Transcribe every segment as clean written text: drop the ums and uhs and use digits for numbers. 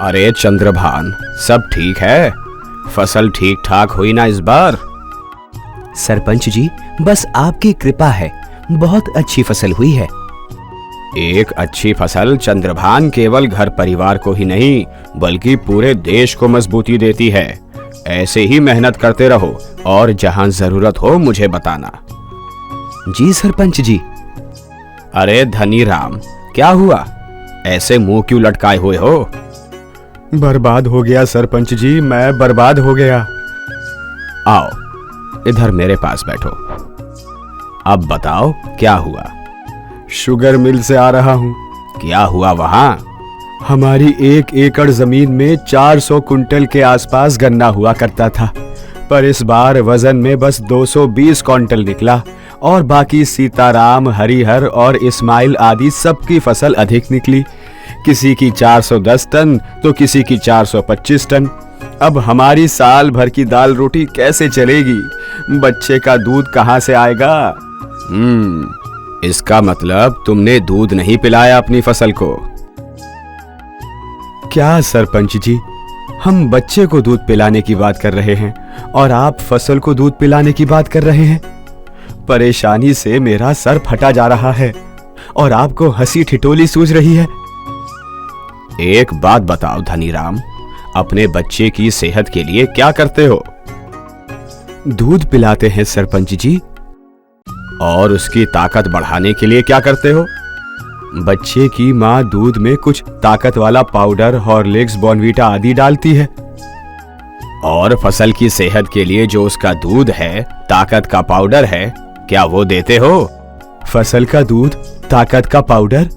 अरे चंद्रभान, सब ठीक है? फसल ठीक ठाक हुई ना इस बार? सरपंच जी, बस आपकी कृपा है, बहुत अच्छी फसल हुई है। एक अच्छी फसल चंद्रभान केवल घर परिवार को ही नहीं बल्कि पूरे देश को मजबूती देती है। ऐसे ही मेहनत करते रहो और जहां जरूरत हो मुझे बताना। जी सरपंच जी। अरे धनी राम, क्या हुआ? ऐसे मुंह क्यों लटकाए हुए हो? बर्बाद हो गया सरपंच जी, मैं बर्बाद हो गया। आओ इधर मेरे पास बैठो। अब बताओ क्या हुआ? शुगर मिल से आ रहा हूँ। क्या हुआ वहां? हमारी 1 एकड़ जमीन में 400 कुंटल के आसपास गन्ना हुआ करता था, पर इस बार वजन में बस 220 क्विंटल निकला और बाकी सीताराम, हरिहर और इस्माइल आदि सबकी फसल अधिक निकली। किसी की 410 टन तो किसी की 425 टन। अब हमारी साल भर की दाल रोटी कैसे चलेगी? बच्चे का दूध कहां से आएगा? इसका मतलब तुमने दूध नहीं पिलाया अपनी फसल को। क्या सरपंच जी, हम बच्चे को दूध पिलाने की बात कर रहे हैं और आप फसल को दूध पिलाने की बात कर रहे हैं। परेशानी से मेरा सर फटा जा रहा है और आपको हंसी ठिठोली सूझ रही है। एक बात बताओ धनीराम, अपने बच्चे की सेहत के लिए क्या करते हो? दूध पिलाते हैं सरपंच जी। और उसकी ताकत बढ़ाने के लिए क्या करते हो? बच्चे की माँ दूध में कुछ ताकत वाला पाउडर, हॉर्लिक्स, बॉर्नवीटा आदि डालती है। और फसल की सेहत के लिए जो उसका दूध है, ताकत का पाउडर है, क्या वो देते हो? फसल का दूध, ताकत का पाउडर,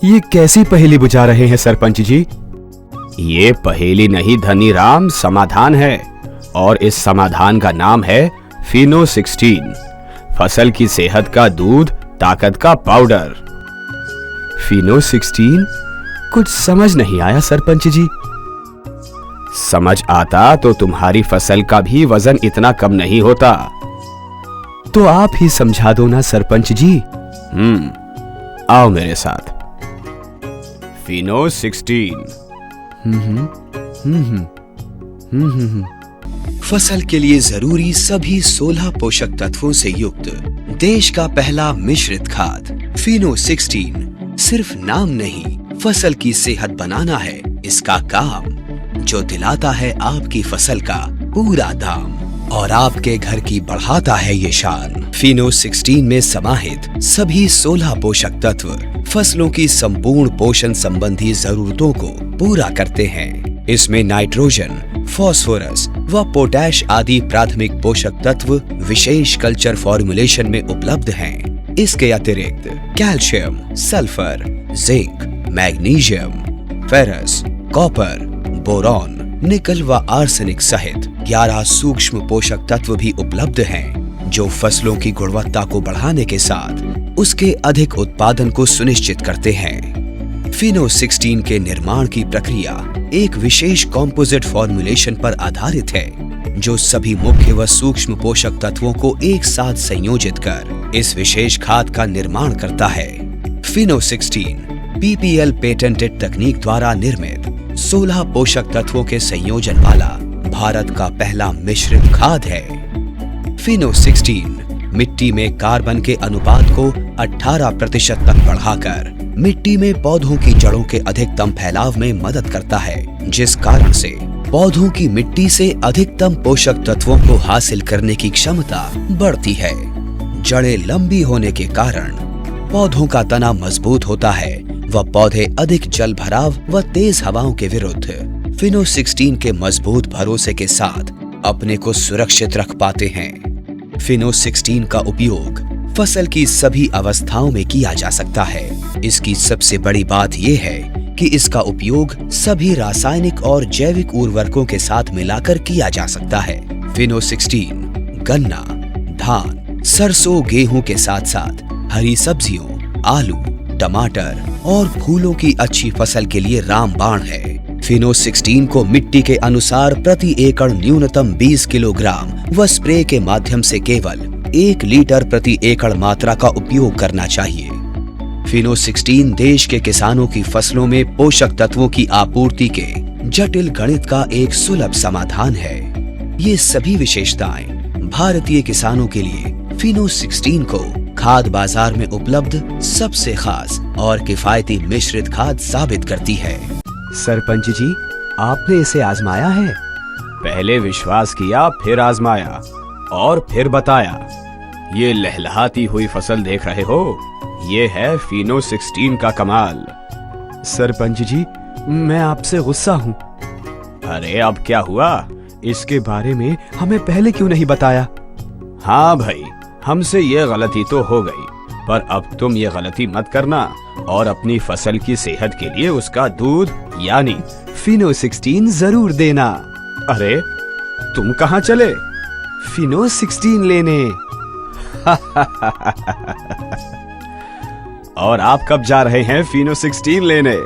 ये कैसी पहेली बुझा रहे हैं सरपंच जी? ये पहेली नहीं धनीराम, समाधान है। और इस समाधान का नाम है फिनो 16। फसल की सेहत का दूध, ताकत का पाउडर। फिनो 16? कुछ समझ नहीं आया सरपंच जी। समझ आता तो तुम्हारी फसल का भी वजन इतना कम नहीं होता। तो आप ही समझा दो ना सरपंच जी। आओ मेरे साथ। फिनो 16। फसल के लिए जरूरी सभी 16 पोषक तत्वों से युक्त देश का पहला मिश्रित खाद फिनो 16 सिर्फ नाम नहीं, फसल की सेहत बनाना है इसका काम, जो दिलाता है आपकी फसल का पूरा दाम और आपके घर की बढ़ाता है ये शान। फिनो 16 में समाहित सभी 16 पोषक तत्व फसलों की संपूर्ण पोषण संबंधी जरूरतों को पूरा करते हैं। इसमें नाइट्रोजन, फास्फोरस व पोटैश आदि प्राथमिक पोषक तत्व विशेष कल्चर फॉर्मुलेशन में उपलब्ध हैं। इसके अतिरिक्त calcium, sulphur, zinc, magnesium, ferrous, copper, boron, निकल व आर्सेनिक सहित 11 सूक्ष्म पोषक तत्व भी उपलब्ध हैं, जो फसलों की गुणवत्ता को बढ़ाने के साथ उसके अधिक उत्पादन को सुनिश्चित करते हैं। फिनो 16 के निर्माण की प्रक्रिया एक विशेष कॉम्पोजिट फॉर्मुलेशन पर आधारित है, जो सभी मुख्य व सूक्ष्म पोषक तत्वों को एक साथ संयोजित कर इस विशेष खाद का निर्माण करता है। फिनो 16 PPL पेटेंटेड तकनीक द्वारा निर्मित 16 पोषक तत्वों के संयोजन वाला भारत का पहला मिश्रित खाद है। फिनो 16 मिट्टी में कार्बन के अनुपात को 18% तक बढ़ाकर मिट्टी में पौधों की जड़ों के अधिकतम फैलाव में मदद करता है, जिस कारण से पौधों की मिट्टी से अधिकतम पोषक तत्वों को हासिल करने की क्षमता बढ़ती है। जड़ें लंबी होने के कारण पौधों का तना मजबूत होता है व पौधे अधिक जल भराव व तेज हवाओं के विरुद्ध फिनो 16 के मजबूत भरोसे के साथ अपने को सुरक्षित रख पाते हैं। फिनो 16 का उपयोग फसल की सभी अवस्थाओं में किया जा सकता है। इसकी सबसे बड़ी बात यह है कि इसका उपयोग सभी रासायनिक और जैविक उर्वरकों के साथ मिलाकर किया जा सकता है। फिनो 16 गन्ना, धान, सरसों, गेहूं के साथ साथ हरी सब्जियों, आलू, टमाटर और फूलों की अच्छी फसल के लिए रामबाण है। फिनो 16 को मिट्टी के अनुसार प्रति एकड़ न्यूनतम 20 किलोग्राम व स्प्रे के माध्यम से केवल 1 लीटर प्रति एकड़ मात्रा का उपयोग करना चाहिए। फिनो 16 देश के किसानों की फसलों में पोषक तत्वों की आपूर्ति के जटिल गणित का एक सुलभ समाधान है। ये सभी विशेषताएं भारतीय किसानों के लिए फिनो 16 को खाद बाजार में उपलब्ध सबसे खास और किफायती मिश्रित खाद साबित करती है। सरपंच जी, आपने इसे आजमाया है? पहले विश्वास किया, फिर आजमाया और फिर बताया। ये लहलहाती हुई फसल देख रहे हो, ये है फिनो 16 का कमाल। सरपंच जी, मैं आपसे गुस्सा हूँ। अरे अब क्या हुआ? इसके बारे में हमें पहले क्यों नहीं बताया? हाँ भाई, हमसे ये गलती तो हो गई, पर अब तुम ये गलती मत करना और अपनी फसल की सेहत के लिए उसका दूध यानी फिनो 16 जरूर देना। अरे तुम कहाँ चले? फिनो 16 लेने। और आप कब जा रहे हैं फिनो 16 लेने?